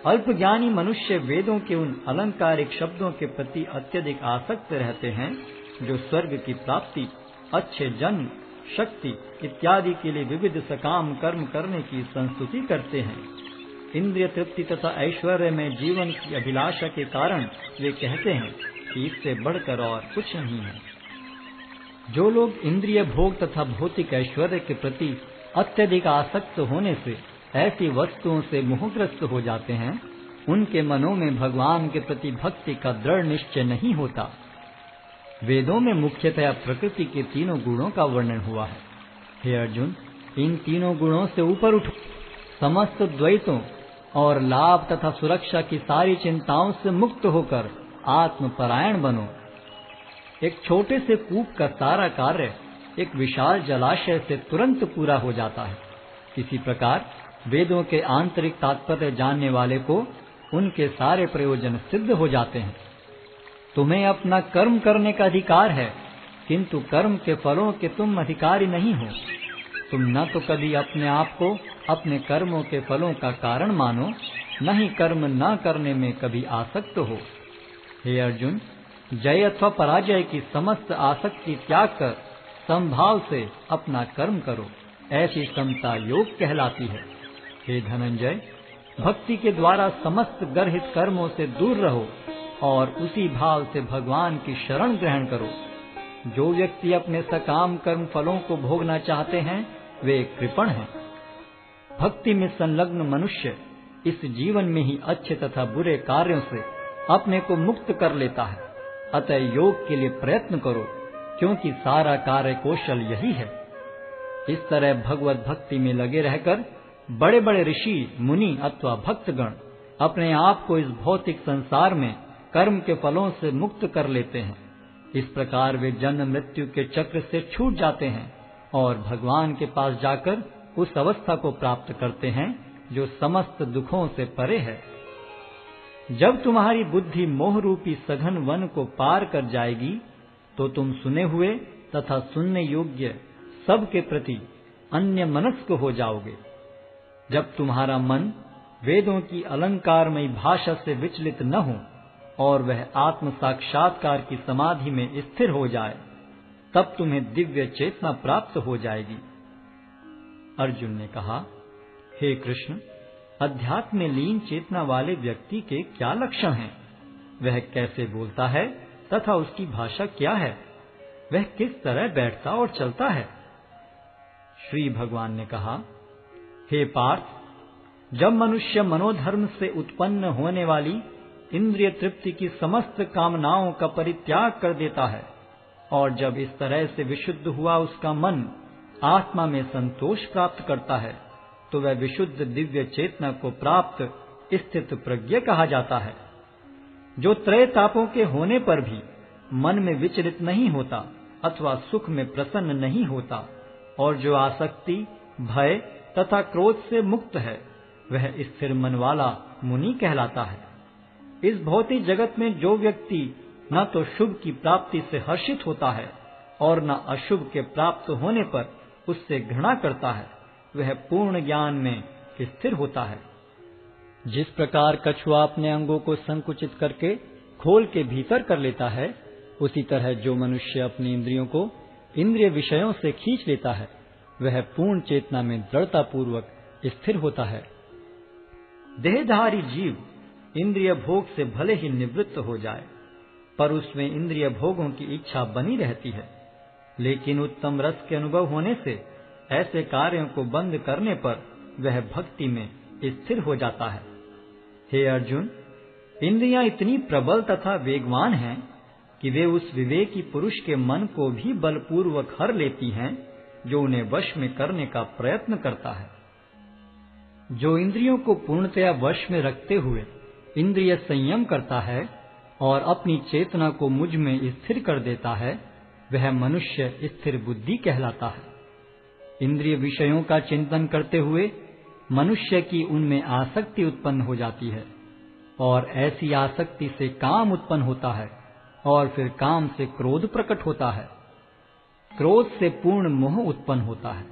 अल्पज्ञानी मनुष्य वेदों के उन अलंकारिक शब्दों के प्रति अत्यधिक आसक्त रहते हैं जो स्वर्ग की प्राप्ति, अच्छे जन्म, शक्ति इत्यादि के लिए विविध सकाम कर्म करने की संस्तुति करते हैं। इंद्रिय तृप्ति तथा ऐश्वर्य में जीवन की अभिलाषा के कारण वे कहते हैं कि इससे बढ़कर और कुछ नहीं है। जो लोग इंद्रिय भोग तथा भौतिक ऐश्वर्य के प्रति अत्यधिक आसक्त होने से ऐसी वस्तुओं से मोहग्रस्त हो जाते हैं, उनके मनों में भगवान के प्रति भक्ति का दृढ़ निश्चय नहीं होता। वेदों में मुख्यतया प्रकृति के तीनों गुणों का वर्णन हुआ है। हे अर्जुन, इन तीनों गुणों से ऊपर उठो, समस्त द्वैतों और लाभ तथा सुरक्षा की सारी चिंताओं से मुक्त होकर आत्मपरायण बनो। एक छोटे से कूप का सारा कार्य एक विशाल जलाशय से तुरंत पूरा हो जाता है। इसी प्रकार वेदों के आंतरिक तात्पर्य जानने वाले को उनके सारे प्रयोजन सिद्ध हो जाते हैं। तुम्हें अपना कर्म करने का अधिकार है, किंतु कर्म के फलों के तुम अधिकारी नहीं हो। तुम न तो कभी अपने आप को अपने कर्मों के फलों का कारण मानो, न ही कर्म न करने में कभी आसक्त हो। हे अर्जुन, जय अथवा पराजय की समस्त आसक्ति त्याग कर समभाव से अपना कर्म करो, ऐसी समता योग कहलाती है। हे धनंजय, भक्ति के द्वारा समस्त गर्हित कर्मों से दूर रहो और उसी भाव से भगवान की शरण ग्रहण करो। जो व्यक्ति अपने सकाम कर्म फलों को भोगना चाहते हैं, वे कृपण हैं। भक्ति में संलग्न मनुष्य इस जीवन में ही अच्छे तथा बुरे कार्यों से अपने को मुक्त कर लेता है। अतः योग के लिए प्रयत्न करो, क्योंकि सारा कार्य कौशल यही है। इस तरह भगवत भक्ति में लगे रहकर बड़े बड़े ऋषि, मुनि अथवा भक्तगण अपने आप को इस भौतिक संसार में कर्म के फलों से मुक्त कर लेते हैं। इस प्रकार वे जन्म मृत्यु के चक्र से छूट जाते हैं और भगवान के पास जाकर उस अवस्था को प्राप्त करते हैं जो समस्त दुखों से परे है। जब तुम्हारी बुद्धि मोह रूपी सघन वन को पार कर जाएगी, तो तुम सुने हुए तथा सुनने योग्य सब के प्रति अन्य मनस्क हो जाओगे। जब तुम्हारा मन वेदों की अलंकारमयी भाषा से विचलित न हो और वह आत्म साक्षात्कार की समाधि में स्थिर हो जाए, तब तुम्हें दिव्य चेतना प्राप्त हो जाएगी। अर्जुन ने कहा, हे कृष्ण, अध्यात्म में लीन चेतना वाले व्यक्ति के क्या लक्षण हैं? वह कैसे बोलता है तथा उसकी भाषा क्या है? वह किस तरह बैठता और चलता है? श्री भगवान ने कहा, हे पार्थ, जब मनुष्य मनोधर्म से उत्पन्न होने वाली इंद्रिय तृप्ति की समस्त कामनाओं का परित्याग कर देता है और जब इस तरह से विशुद्ध हुआ उसका मन आत्मा में संतोष प्राप्त करता है, तो वह विशुद्ध दिव्य चेतना को प्राप्त स्थित प्रज्ञ कहा जाता है, जो त्रय तापों के होने पर भी मन में विचलित नहीं होता अथवा सुख में प्रसन्न नहीं होता और जो आसक्ति, भय तथा क्रोध से मुक्त है, वह स्थिर मन वाला मुनि कहलाता है। इस भौतिक जगत में जो व्यक्ति न तो शुभ की प्राप्ति से हर्षित होता है और न अशुभ के प्राप्त होने पर उससे घृणा करता है, वह पूर्ण ज्ञान में स्थिर होता है। जिस प्रकार कछुआ अपने अंगों को संकुचित करके खोल के भीतर कर लेता है, उसी तरह जो मनुष्य अपनी इंद्रियों को इंद्रिय विषयों से खींच लेता है, वह पूर्ण चेतना में दृढ़ता पूर्वक स्थिर होता है। देहधारी जीव इंद्रिय भोग से भले ही निवृत्त हो जाए, पर उसमें इंद्रिय भोगों की इच्छा बनी रहती है। लेकिन उत्तम रस के अनुभव होने से ऐसे कार्यों को बंद करने पर वह भक्ति में स्थिर हो जाता है। हे अर्जुन, इंद्रियां इतनी प्रबल तथा वेगवान हैं कि वे उस विवेकी पुरुष के मन को भी बलपूर्वक हर लेती हैं, जो उन्हें वश में करने का प्रयत्न करता है। जो इंद्रियों को पूर्णतया वश में रखते हुए इंद्रिय संयम करता है और अपनी चेतना को मुझ में स्थिर कर देता है, वह मनुष्य स्थिर बुद्धि कहलाता है। इंद्रिय विषयों का चिंतन करते हुए मनुष्य की उनमें आसक्ति उत्पन्न हो जाती है और ऐसी आसक्ति से काम उत्पन्न होता है और फिर काम से क्रोध प्रकट होता है। क्रोध से पूर्ण मोह उत्पन्न होता है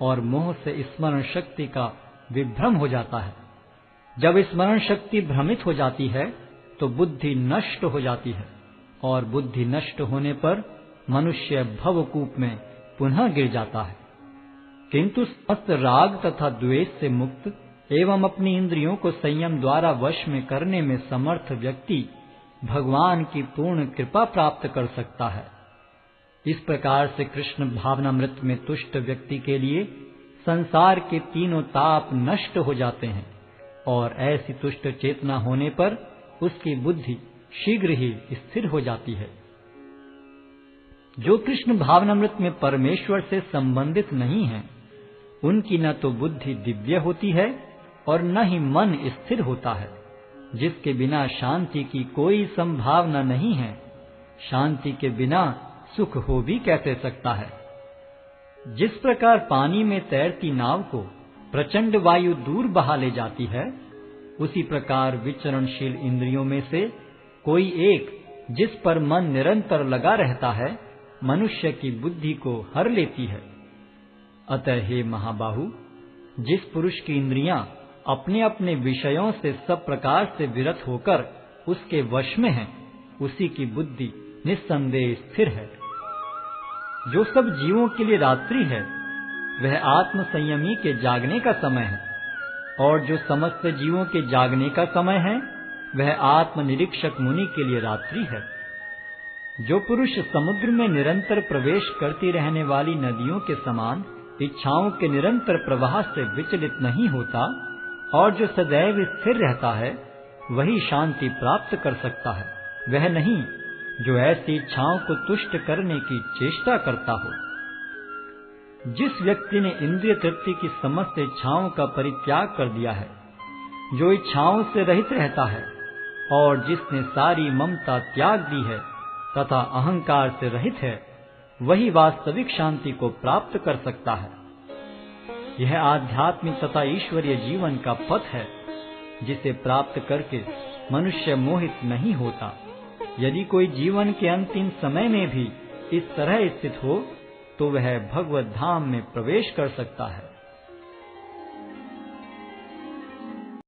और मोह से स्मरण शक्ति का विभ्रम हो जाता है। जब स्मरण शक्ति भ्रमित हो जाती है तो बुद्धि नष्ट हो जाती है, और बुद्धि नष्ट होने पर मनुष्य भवकूप में पुनः गिर जाता है। किंतु समस्त राग तथा द्वेष से मुक्त एवं अपनी इंद्रियों को संयम द्वारा वश में करने में समर्थ व्यक्ति भगवान की पूर्ण कृपा प्राप्त कर सकता है। इस प्रकार से कृष्ण भावनामृत में तुष्ट व्यक्ति के लिए संसार के तीनों ताप नष्ट हो जाते हैं, और ऐसी तुष्ट चेतना होने पर उसकी बुद्धि शीघ्र ही स्थिर हो जाती है। जो कृष्ण भावनामृत में परमेश्वर से संबंधित नहीं है, उनकी न तो बुद्धि दिव्य होती है और न ही मन स्थिर होता है, जिसके बिना शांति की कोई संभावना नहीं है। शांति के बिना सुख हो भी कैसे सकता है। जिस प्रकार पानी में तैरती नाव को प्रचंड वायु दूर बहा ले जाती है, उसी प्रकार विचरणशील इंद्रियों में से कोई एक जिस पर मन निरंतर लगा रहता है, मनुष्य की बुद्धि को हर लेती है। अतः हे महाबाहु, जिस पुरुष की इंद्रियां अपने अपने विषयों से सब प्रकार से विरत होकर उसके वश में हैं, उसी की बुद्धि निस्संदेह स्थिर है। जो सब जीवों के लिए रात्रि है, वह आत्म संयमी के जागने का समय है, और जो समस्त जीवों के जागने का समय है, वह आत्मनिरीक्षक मुनि के लिए रात्रि है। जो पुरुष समुद्र में निरंतर प्रवेश करती रहने वाली नदियों के समान इच्छाओं के निरंतर प्रवाह से विचलित नहीं होता और जो सदैव स्थिर रहता है, वही शांति प्राप्त कर सकता है, वह नहीं जो ऐसी इच्छाओं को तुष्ट करने की चेष्टा करता हो। जिस व्यक्ति ने इंद्रिय तृप्ति की समस्त इच्छाओं का परित्याग कर दिया है, जो इच्छाओं से रहित रहता है, और जिसने सारी ममता त्याग दी है तथा अहंकार से रहित है, वही वास्तविक शांति को प्राप्त कर सकता है। यह आध्यात्मिक तथा ईश्वरीय जीवन का पथ है, जिसे प्राप्त करके मनुष्य मोहित नहीं होता। यदि कोई जीवन के अंतिम समय में भी इस तरह स्थित हो, तो वह भगवत धाम में प्रवेश कर सकता है।